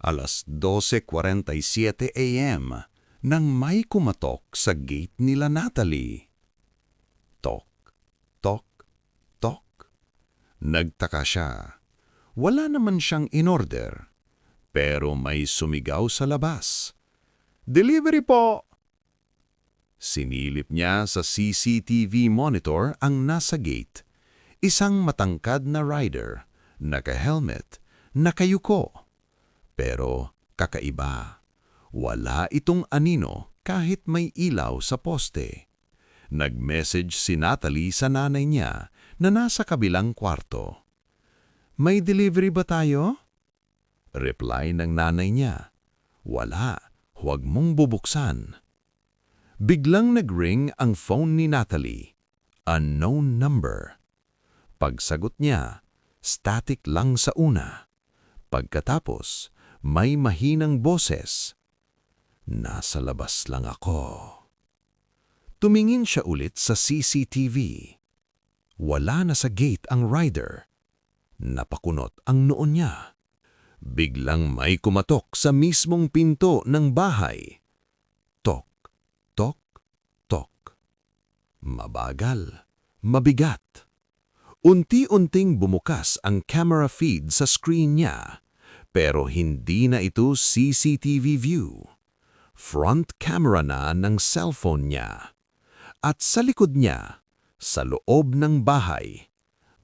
12:47 a.m. nang may kumatok sa gate nila Natalie. Tok, tok, tok. Nagtaka siya. Wala naman siyang in-order, pero may sumigaw sa labas. "Delivery po!" Sinilip niya sa CCTV monitor ang nasa gate. Isang matangkad na rider, naka-helmet, nakayuko. Pero kakaiba, wala itong anino kahit may ilaw sa poste. Nag-message si Natalie sa nanay niya na nasa kabilang kwarto. "May delivery ba tayo?" Reply ng nanay niya, "Wala, huwag mong bubuksan." Biglang nag-ring ang phone ni Natalie. Unknown number. Pagsagot niya, static lang sa una. Pagkatapos, may mahinang boses. "Nasa labas lang ako." Tumingin siya ulit sa CCTV. Wala na sa gate ang rider. Napakunot ang noon niya. Biglang may kumatok sa mismong pinto ng bahay. Tok, tok, tok. Mabagal, mabigat. Unti-unting bumukas ang camera feed sa screen niya, pero hindi na ito CCTV view. Front camera na ng cellphone niya. At sa likod niya, sa loob ng bahay,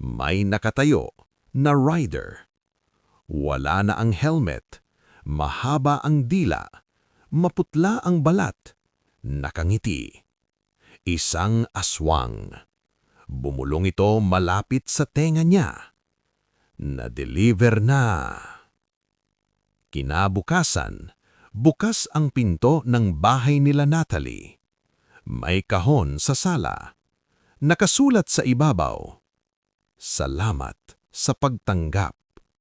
may nakatayo na rider. Wala na ang helmet, mahaba ang dila, maputla ang balat, nakangiti. Isang aswang. Bumulong ito malapit sa tenga niya. Na-deliver na. Kinabukasan, bukas ang pinto ng bahay nila Natalie. May kahon sa sala. Nakasulat sa ibabaw, "Salamat sa pagtanggap."